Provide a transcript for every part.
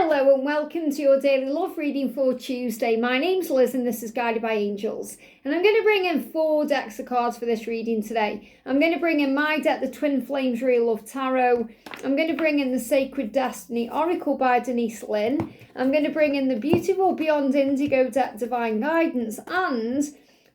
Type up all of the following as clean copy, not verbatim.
Hello and welcome to your daily love reading for Tuesday. My name's Liz and this is Guided by Angels. And I'm going to bring in 4 decks of cards for this reading today. I'm going to bring in my deck, the Twin Flames Real Love Tarot. I'm going to bring in the Sacred Destiny Oracle by Denise, Linn. I'm going to bring in the beautiful Beyond Indigo deck, Divine Guidance, and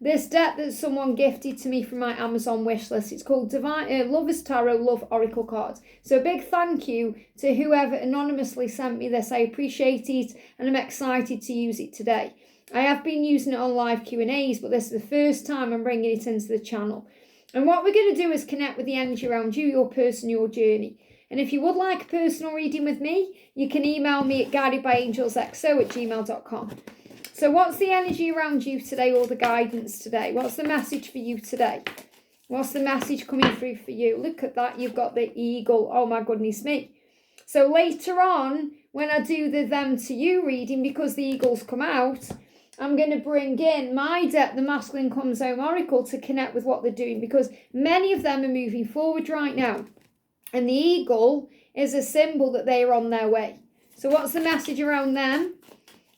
this deck that someone gifted to me from my Amazon wishlist. It's called Lover's Tarot Love Oracle Cards. So a big thank you to whoever anonymously sent me this. I appreciate it and I'm excited to use it today. I have been using it on live Q&As, but this is the first time I'm bringing it into the channel. And what we're going to do is connect with the energy around you, your person, your journey. And if you would like a personal reading with me, you can email me at guidedbyangelsxo@gmail.com. So what's the energy around you today, or the guidance today? What's the message for you today? What's the message coming through for you? Look at that, you've got the eagle. Oh my goodness me. So later on, when I do the them to you reading, because the eagles come out, I'm going to bring in my deck, the Masculine Comes Home Oracle, to connect with what they're doing, because many of them are moving forward right now. And the eagle is a symbol that they are on their way. So what's the message around them?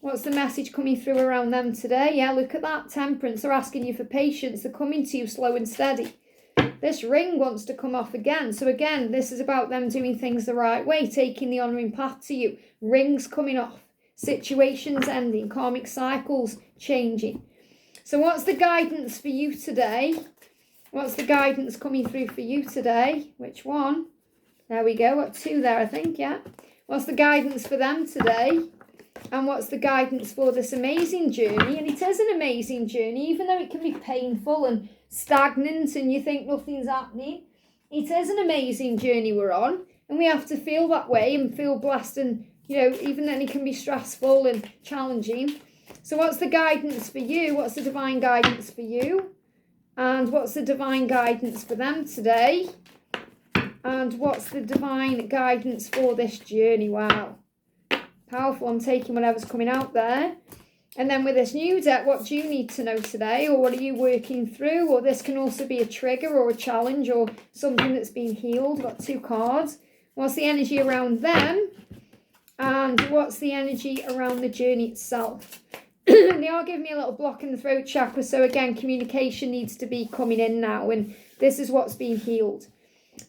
What's the message coming through around them today? Yeah, look at that. Temperance. They're asking you for patience. They're coming to you slow and steady. This ring wants to come off again. So again, this is about them doing things the right way, taking the honouring path to you. Rings coming off. Situations ending. Karmic cycles changing. So what's the guidance for you today? What's the guidance coming through for you today? Which one? There we go. Got 2 there, I think, yeah. What's the guidance for them today? And what's the guidance for this amazing journey? And it is an amazing journey, even though it can be painful and stagnant and you think nothing's happening. It is an amazing journey we're on, and we have to feel that way and feel blessed, and even then it can be stressful and challenging. So what's the guidance for you? What's the divine guidance for you? And what's the divine guidance for them today? And what's the divine guidance for this journey? Wow. Powerful. I'm taking whatever's coming out there. And then with this new deck, what do you need to know today? Or what are you working through? Or this can also be a trigger or a challenge or something that's been healed. Got 2 cards. What's the energy around them? And what's the energy around the journey itself? They are giving me a little block in the throat chakra. So again, communication needs to be coming in now. And this is what's being healed.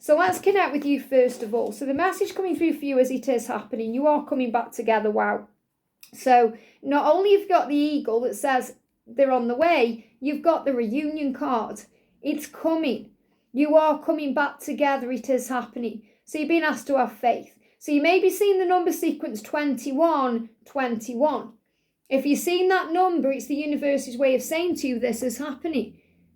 So let's connect with you first of all. So the message coming through for you as it is happening, you are coming back together. Wow. So not only have you got the eagle that says they're on the way, you've got the reunion card. It's coming. You are coming back together. It is happening. So you've been asked to have faith. So you may be seeing the number sequence 2121. If you've seen that number, it's the universe's way of saying to you this is happening.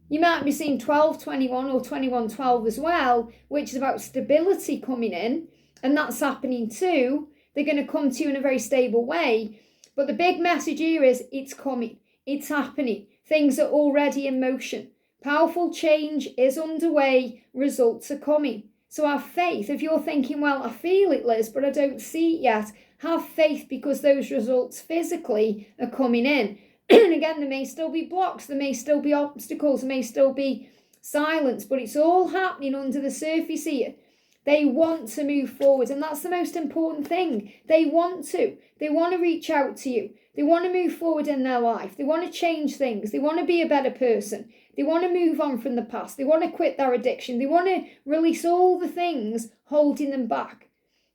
You might be seeing 1221 or 2112 as well, which is about stability coming in, and that's happening too. They're going to come to you in a very stable way. But the big message here is it's coming. It's happening. Things are already in motion. Powerful change is underway. Results are coming. So have faith. If you're thinking, well, I feel it, Liz, but I don't see it yet, have faith, because those results physically are coming in. And again, there may still be blocks, there may still be obstacles, there may still be silence, but it's all happening under the surface here. They want to move forward, and that's the most important thing. They want to. They want to reach out to you. They want to move forward in their life. They want to change things. They want to be a better person. They want to move on from the past. They want to quit their addiction. They want to release all the things holding them back.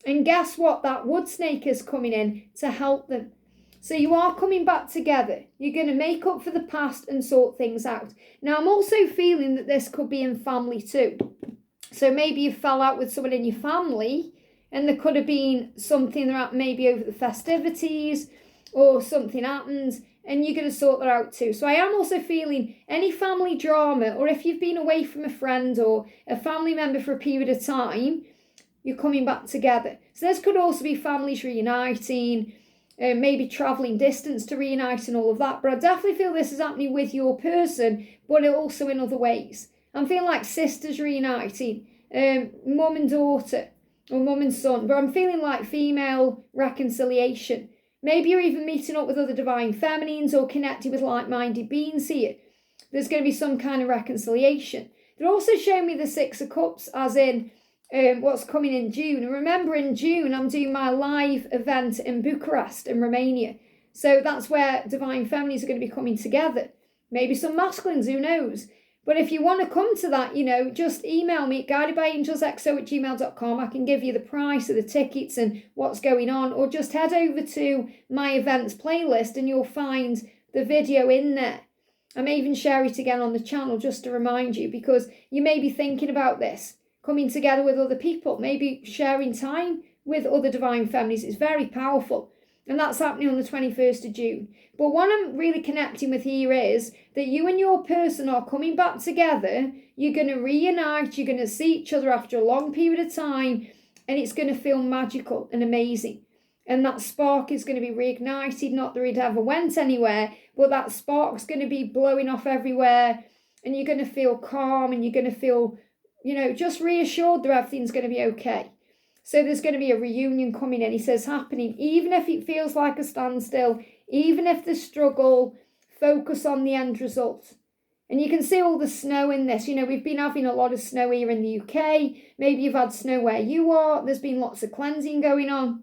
And guess what? That wood snake is coming in to help them. So you are coming back together. You're going to make up for the past and sort things out. Now, I'm also feeling that this could be in family too. So maybe you fell out with someone in your family, and there could have been something that maybe over the festivities or something happened, and you're going to sort that out too. So I am also feeling any family drama, or if you've been away from a friend or a family member for a period of time, you're coming back together. So this could also be families reuniting, maybe travelling distance to reunite and all of that. But I definitely feel this is happening with your person, but also in other ways. I'm feeling like sisters reuniting, mum and daughter, or mum and son. But I'm feeling like female reconciliation. Maybe you're even meeting up with other divine feminines or connecting with like-minded beings here. There's going to be some kind of reconciliation. They're also showing me the 6 of Cups, as in what's coming in June. And remember, in June, I'm doing my live event in Bucharest in Romania. So that's where divine feminines are going to be coming together. Maybe some masculines, who knows? But if you want to come to that, just email me at guidedbyangelsxo@gmail.com. I can give you the price of the tickets and what's going on, or just head over to my events playlist and you'll find the video in there. I may even share it again on the channel just to remind you, because you may be thinking about this, coming together with other people, maybe sharing time with other divine feminines. It's very powerful. And that's happening on the 21st of June. But what I'm really connecting with here is that you and your person are coming back together. You're going to reunite. You're going to see each other after a long period of time. And it's going to feel magical and amazing. And that spark is going to be reignited. Not that it ever went anywhere, but that spark's going to be blowing off everywhere. And you're going to feel calm, and you're going to feel, just reassured that everything's going to be okay. So there's going to be a reunion coming in, he says, happening, even if it feels like a standstill, even if the struggle, focus on the end result. And you can see all the snow in this. We've been having a lot of snow here in the UK. Maybe you've had snow where you are. There's been lots of cleansing going on.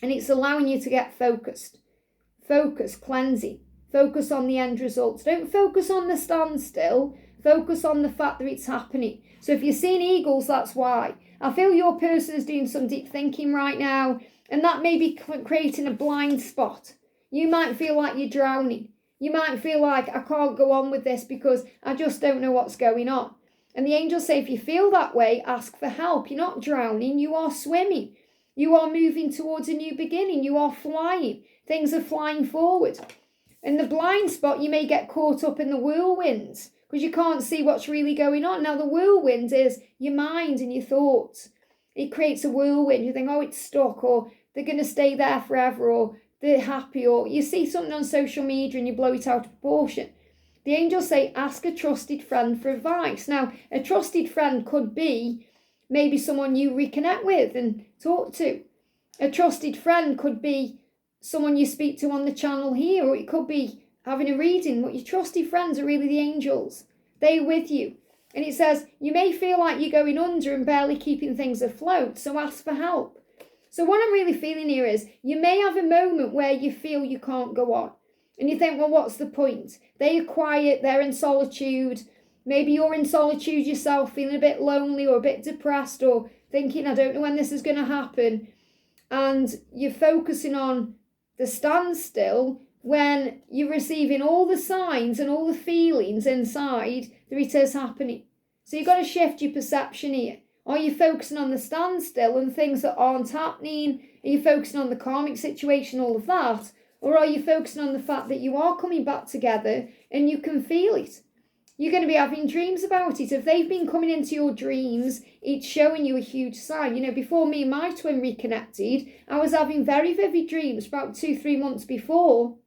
And it's allowing you to get focused. Focus, cleansing. Focus on the end results. Don't focus on the standstill. Focus on the fact that it's happening. So if you're seeing eagles, that's why. I feel your person is doing some deep thinking right now, and that may be creating a blind spot. You might feel like you're drowning. You might feel like, I can't go on with this because I just don't know what's going on. And the angels say, if you feel that way, ask for help. You're not drowning, you are swimming. You are moving towards a new beginning. You are flying. Things are flying forward. In the blind spot, you may get caught up in the whirlwinds, because you can't see what's really going on. Now, the whirlwind is your mind and your thoughts. It creates a whirlwind. You think, oh, it's stuck, or they're going to stay there forever, or they're happy, or you see something on social media and you blow it out of proportion. The angels say, ask a trusted friend for advice. Now, a trusted friend could be maybe someone you reconnect with and talk to. A trusted friend could be someone you speak to on the channel here, or it could be having a reading. But your trusted friends are really the angels. They're with you. And it says, you may feel like you're going under and barely keeping things afloat, so ask for help. So what I'm really feeling here is, you may have a moment where you feel you can't go on. And you think, well, what's the point? They're quiet, they're in solitude. Maybe you're in solitude yourself, feeling a bit lonely or a bit depressed, or thinking, I don't know when this is going to happen. And you're focusing on the standstill, when you're receiving all the signs and all the feelings inside that it is happening. So you've got to shift your perception here. Are you focusing on the standstill and things that aren't happening? Are you focusing on the karmic situation, all of that? Or are you focusing on the fact that you are coming back together and you can feel it? You're going to be having dreams about it. If they've been coming into your dreams, it's showing you a huge sign. Before me and my twin reconnected, I was having very vivid dreams about 2-3 months before,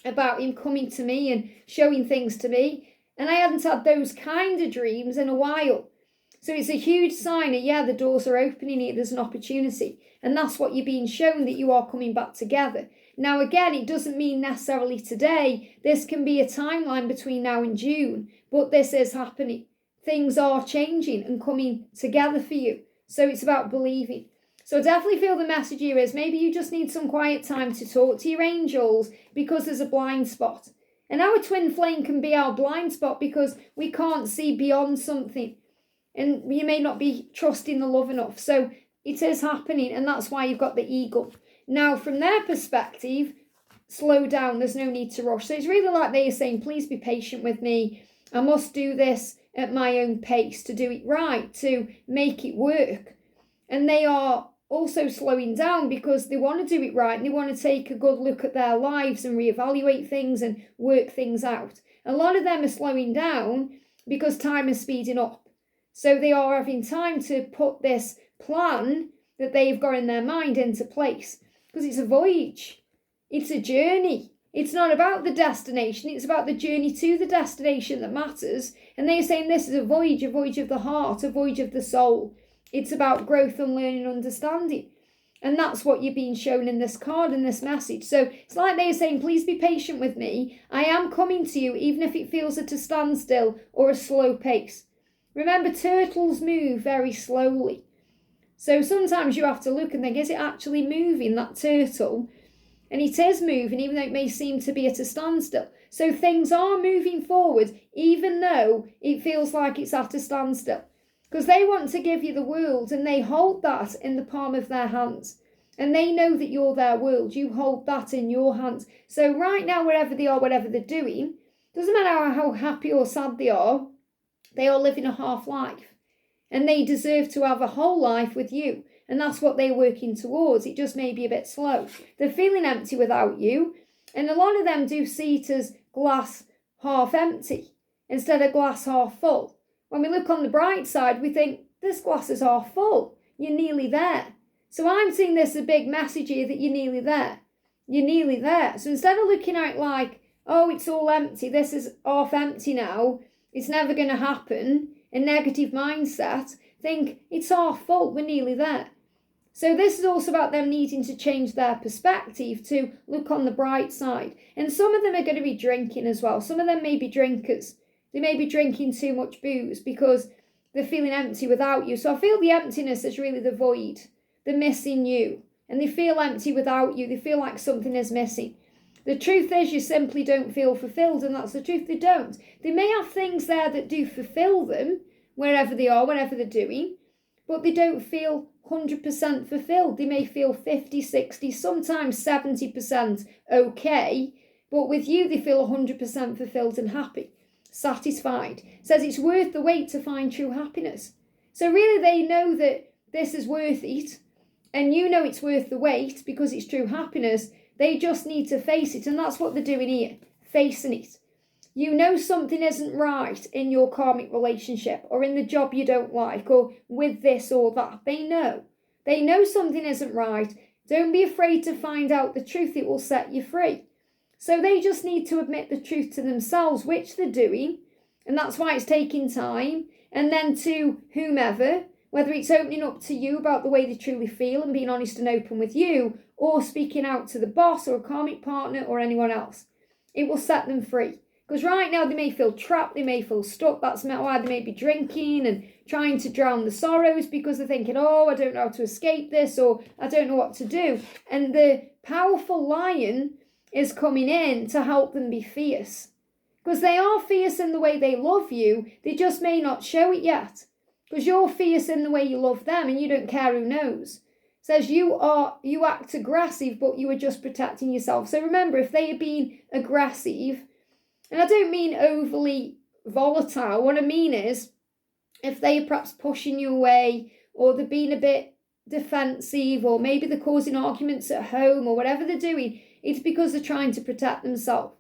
about him coming to me and showing things to me. And I hadn't had those kind of dreams in a while. So it's a huge sign that, the doors are opening here, there's an opportunity. And that's what you're being shown, that you are coming back together. Now, again, it doesn't mean necessarily today. This can be a timeline between now and June. But this is happening. Things are changing and coming together for you. So it's about believing. So I definitely feel the message here is, maybe you just need some quiet time to talk to your angels, because there's a blind spot. And our twin flame can be our blind spot because we can't see beyond something. And you may not be trusting the love enough. So it is happening, and that's why you've got the eagle. Now, from their perspective, slow down. There's no need to rush. So it's really like they are saying, please be patient with me. I must do this at my own pace to do it right, to make it work. And they are also slowing down because they want to do it right, and they want to take a good look at their lives and reevaluate things and work things out. A lot of them are slowing down because time is speeding up. So they are having time to put this plan that they've got in their mind into place, because it's a voyage. It's a journey. It's not about the destination. It's about the journey to the destination that matters. And they're saying this is a voyage of the heart, a voyage of the soul. It's about growth and learning and understanding. And that's what you're being shown in this card and this message. So it's like they're saying, please be patient with me. I am coming to you, even if it feels at a standstill or a slow pace. Remember, turtles move very slowly. So sometimes you have to look and think, is it actually moving, that turtle? And it is moving, even though it may seem to be at a standstill. So things are moving forward, even though it feels like it's at a standstill. Because they want to give you the world, and they hold that in the palm of their hands. And they know that you're their world. You hold that in your hands. So right now, wherever they are, whatever they're doing, doesn't matter how happy or sad they are living a half life. And they deserve to have a whole life with you. And that's what they're working towards. It just may be a bit slow. They're feeling empty without you. And a lot of them do see it as glass half empty instead of glass half full. When we look on the bright side, we think, this glass is half full. You're nearly there. So I'm seeing this as a big message here that you're nearly there. You're nearly there. So instead of looking at it like, oh, it's all empty, this is half empty now, it's never going to happen, a negative mindset, think it's half full, we're nearly there. So this is also about them needing to change their perspective to look on the bright side. And some of them are going to be drinking as well. Some of them may be drinkers. They may be drinking too much booze because they're feeling empty without you. So I feel the emptiness is really the void, the missing you. And they feel empty without you. They feel like something is missing. The truth is you simply don't feel fulfilled, and that's the truth, they don't. They may have things there that do fulfill them, wherever they are, whatever they're doing, but they don't feel 100% fulfilled. They may feel 50, 60, sometimes 70% okay, but with you they feel 100% fulfilled and happy, satisfied. Says it's worth the wait to find true happiness. So really they know that this is worth it, and you know it's worth the wait because it's true happiness. They just need to face it, and that's what they're doing here, facing it. You know something isn't right in your karmic relationship or in the job you don't like or with this or that. They know. They know something isn't right. Don't be afraid to find out the truth. It will set you free. So they just need to admit the truth to themselves, which they're doing, and that's why it's taking time. And then to whomever, whether it's opening up to you about the way they truly feel and being honest and open with you, or speaking out to the boss or a karmic partner or anyone else, it will set them free. Because right now they may feel trapped, they may feel stuck. That's why they may be drinking and trying to drown the sorrows because they're thinking, oh, I don't know how to escape this, or I don't know what to do. And the powerful lion is coming in to help them be fierce. Because they are fierce in the way they love you, they just may not show it yet. Because you're fierce in the way you love them and you don't care who knows. It says you act aggressive, but you are just protecting yourself. So remember, if they are being aggressive, and I don't mean overly volatile, what I mean is if they are perhaps pushing you away, or they're being a bit defensive, or maybe they're causing arguments at home, or whatever they're doing, it's because they're trying to protect themselves.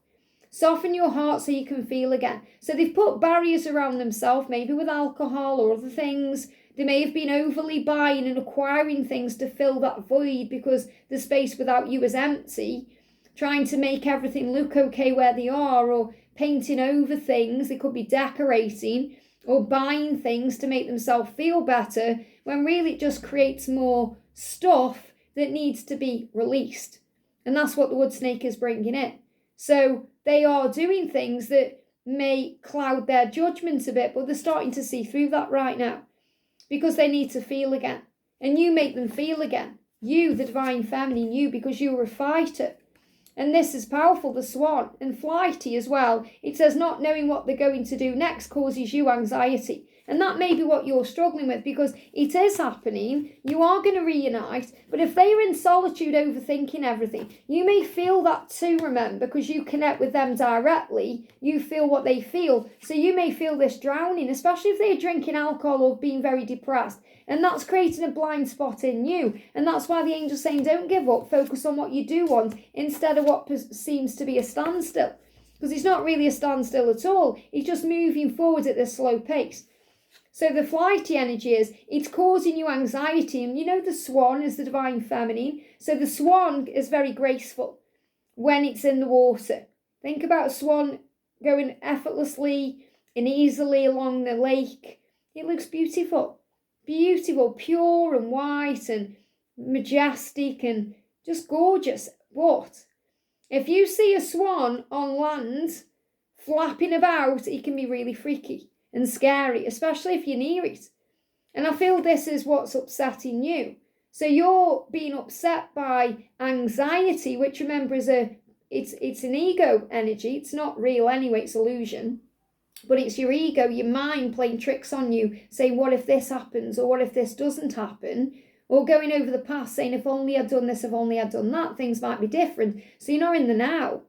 Soften your heart so you can feel again. So they've put barriers around themselves, maybe with alcohol or other things. They may have been overly buying and acquiring things to fill that void because the space without you is empty, trying to make everything look okay where they are, or painting over things. They could be decorating or buying things to make themselves feel better, when really it just creates more stuff that needs to be released. And that's what the wood snake is bringing in. So they are doing things that may cloud their judgment a bit, but they're starting to see through that right now because they need to feel again. And you make them feel again. You, the divine feminine, you, because you're a fighter. And this is powerful, the swan, and flighty as well. It says not knowing what they're going to do next causes you anxiety. And that may be what you're struggling with, because it is happening. You are going to reunite. But if they are in solitude overthinking everything, you may feel that too, remember, because you connect with them directly. You feel what they feel. So you may feel this drowning, especially if they're drinking alcohol or being very depressed. And that's creating a blind spot in you. And that's why the angel's saying don't give up. Focus on what you do want instead of what seems to be a standstill. Because it's not really a standstill at all. It's just moving forward at this slow pace. So the flighty energy is, it's causing you anxiety. And you know the swan is the divine feminine. So the swan is very graceful when it's in the water. Think about a swan going effortlessly and easily along the lake. It looks beautiful. Beautiful, pure and white and majestic and just gorgeous. But if you see a swan on land flapping about, it can be really freaky and scary, especially if you're near it. And I feel this is what's upsetting you. So you're being upset by anxiety, which remember is it's an ego energy. It's not real anyway, it's illusion. But it's your ego, your mind playing tricks on you, saying, what if this happens? Or what if this doesn't happen? Or going over the past, saying, if only I'd done this, if only I'd done that, things might be different. So you're not in the now.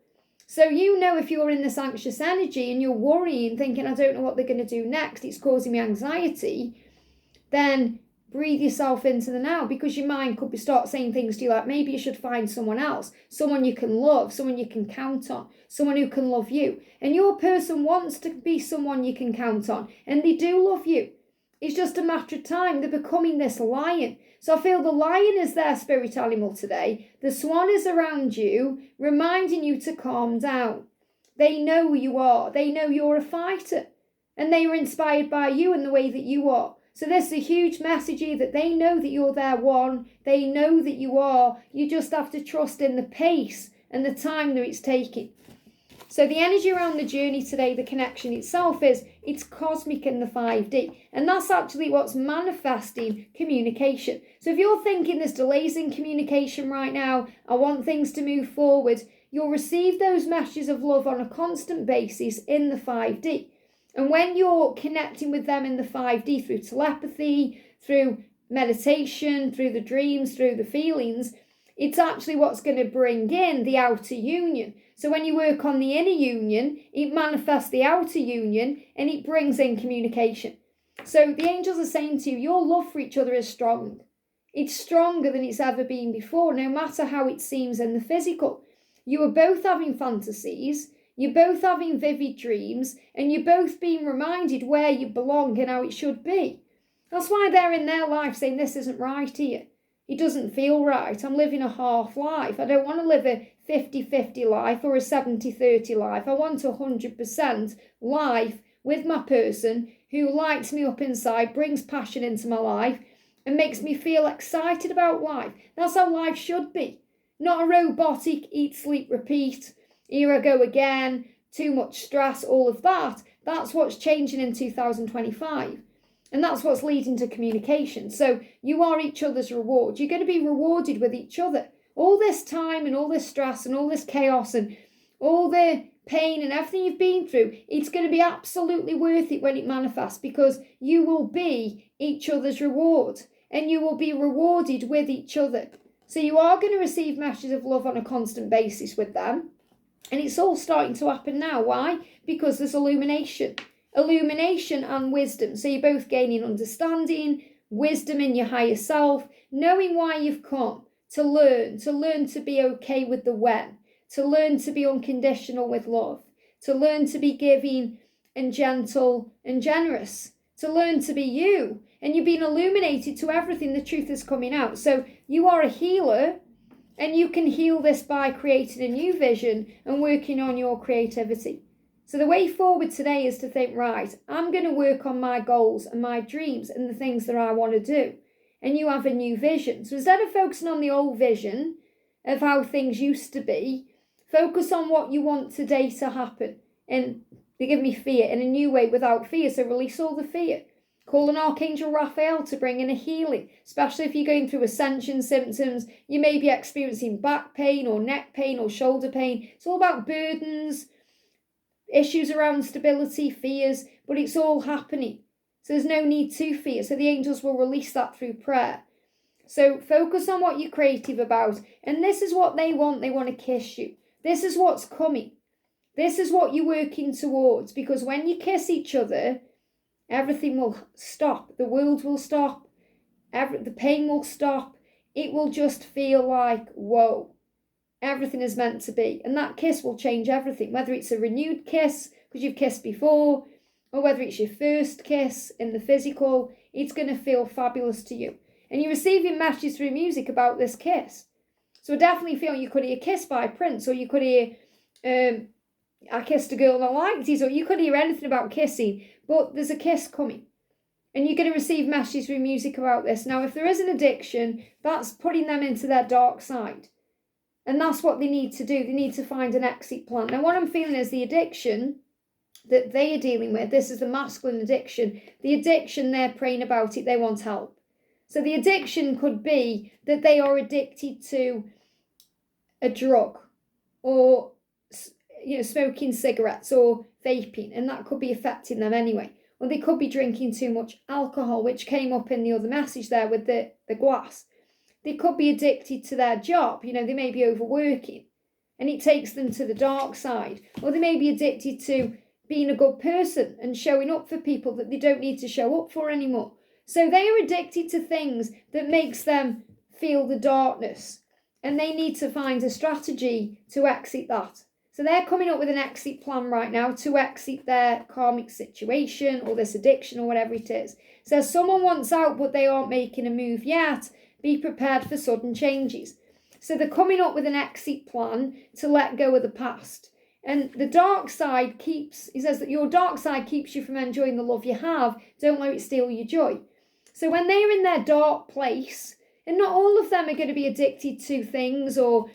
So you know if you're in this anxious energy and you're worrying, thinking, I don't know what they're going to do next, it's causing me anxiety, then breathe yourself into the now, because your mind could start saying things to you like, maybe you should find someone else, someone you can love, someone you can count on, someone who can love you. And your person wants to be someone you can count on, and they do love you. It's just a matter of time. They're becoming this lion. So I feel the lion is their spirit animal today. The swan is around you, reminding you to calm down. They know who you are. They know you're a fighter, and they are inspired by you and the way that you are. So there's a huge message here that they know that you're their one. They know that you are. You just have to trust in the pace and the time that it's taking. So the energy around the journey today, the connection itself it's cosmic in the 5D. And that's actually what's manifesting communication. So if you're thinking there's delays in communication right now, I want things to move forward, you'll receive those messages of love on a constant basis in the 5D. And when you're connecting with them in the 5D through telepathy, through meditation, through the dreams, through the feelings, it's actually what's going to bring in the outer union. So when you work on the inner union, it manifests the outer union and it brings in communication. So the angels are saying to you, your love for each other is strong. It's stronger than it's ever been before, no matter how it seems in the physical. You are both having fantasies. You're both having vivid dreams, and you're both being reminded where you belong and how it should be. That's why they're in their life saying, this isn't right here. It doesn't feel right. I'm living a half life. I don't want to live a 50-50 life or a 70-30 life. I want 100% life with my person who lights me up inside, brings passion into my life, and makes me feel excited about life. That's how life should be. Not a robotic eat, sleep, repeat. Here I go again, too much stress, all of that. That's what's changing in 2025. And that's what's leading to communication. So you are each other's reward. You're going to be rewarded with each other. All this time and all this stress and all this chaos and all the pain and everything you've been through, it's going to be absolutely worth it when it manifests, because you will be each other's reward and you will be rewarded with each other. So you are going to receive messages of love on a constant basis with them. And it's all starting to happen now. Why? Because there's illumination. Illumination and wisdom. So you're both gaining understanding, wisdom in your higher self, knowing why you've come, to learn to be okay with the when, to learn to be unconditional with love, to learn to be giving and gentle and generous, to learn to be you. And you're being illuminated to everything. The truth is coming out. So you are a healer. And you can heal this by creating a new vision and working on your creativity. So the way forward today is to think, right, I'm going to work on my goals and my dreams and the things that I want to do. And you have a new vision. So instead of focusing on the old vision of how things used to be, focus on what you want today to happen. And they give me fear in a new way without fear. So release all the fear. Call an Archangel Raphael to bring in a healing, especially if you're going through ascension symptoms. You may be experiencing back pain or neck pain or shoulder pain. It's all about burdens, issues around stability, fears, but it's all happening. So there's no need to fear. So the angels will release that through prayer. So focus on what you're creative about. And this is what they want. They want to kiss you. This is what's coming. This is what you're working towards. Because when you kiss each other, everything will stop. The world will stop. The pain will stop. It will just feel like, whoa, everything is meant to be. And that kiss will change everything. Whether it's a renewed kiss, because you've kissed before, or whether it's your first kiss in the physical, it's going to feel fabulous to you. And you're receiving messages through music about this kiss. So I definitely feel you could hear Kiss by Prince, or you could hear I Kissed a Girl and I Liked It, or you could hear anything about kissing. But there's a kiss coming. And you're going to receive messages through music about this. Now, if there is an addiction, that's putting them into their dark side. And that's what they need to do. They need to find an exit plan. Now, what I'm feeling is the addiction that they are dealing with. This is the masculine addiction. The addiction, they're praying about it, they want help. So the addiction could be that they are addicted to a drug, or smoking cigarettes or vaping, and that could be affecting them anyway. Or they could be drinking too much alcohol, which came up in the other message there with the glass. They could be addicted to their job. They may be overworking and it takes them to the dark side. Or they may be addicted to being a good person and showing up for people that they don't need to show up for anymore. So they are addicted to things that makes them feel the darkness, and they need to find a strategy to exit that. So they're coming up with an exit plan right now to exit their karmic situation or this addiction or whatever it is. So someone wants out, but they aren't making a move yet. Be prepared for sudden changes. So they're coming up with an exit plan to let go of the past. And the dark side he says that your dark side keeps you from enjoying the love you have. Don't let it steal your joy. So when they're in their dark place, and not all of them are going to be addicted to things or,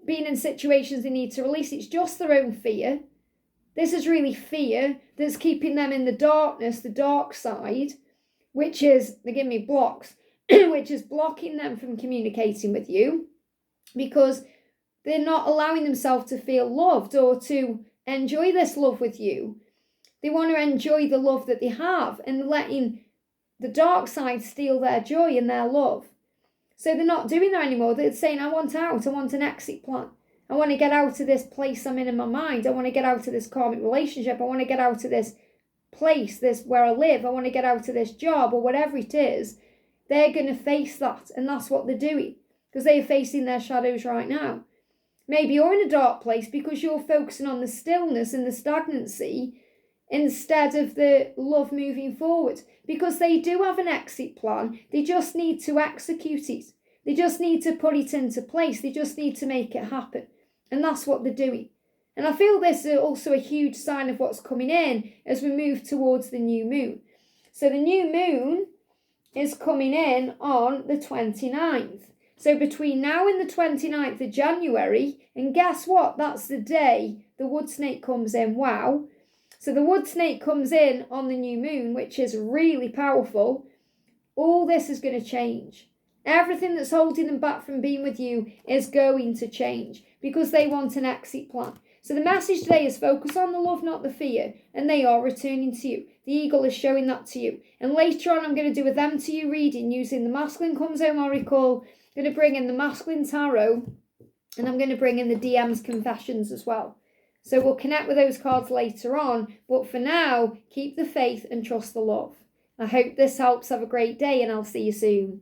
being in situations they need to release. It's just their own fear. This is really fear that's keeping them in the darkness, the dark side, which is, they give me blocks, which is blocking them from communicating with you because they're not allowing themselves to feel loved or to enjoy this love with you. They want to enjoy the love that they have and letting the dark side steal their joy and their love. So they're not doing that anymore. They're saying, I want out. I want an exit plan. I want to get out of this place I'm in my mind. I want to get out of this karmic relationship. I want to get out of this place, this where I live. I want to get out of this job or whatever it is. They're going to face that. And that's what they're doing because they're facing their shadows right now. Maybe you're in a dark place because you're focusing on the stillness and the stagnancy instead of the love moving forward, because they do have an exit plan. They just need to execute it. They just need to put it into place. They just need to make it happen. And that's what they're doing. And I feel this is also a huge sign of what's coming in as we move towards the new moon. So the new moon is coming in on the 29th. So between now and the 29th of January, and guess what? That's the day the wood snake comes in. Wow. So the wood snake comes in on the new moon, which is really powerful. All this is going to change. Everything that's holding them back from being with you is going to change because they want an exit plan. So the message today is focus on the love, not the fear, and they are returning to you. The eagle is showing that to you. And later on, I'm going to do a them to you reading using the masculine comes home oracle. I'm going to bring in the masculine tarot, and I'm going to bring in the DM's confessions as well. So we'll connect with those cards later on. But for now, keep the faith and trust the love. I hope this helps. Have a great day and I'll see you soon.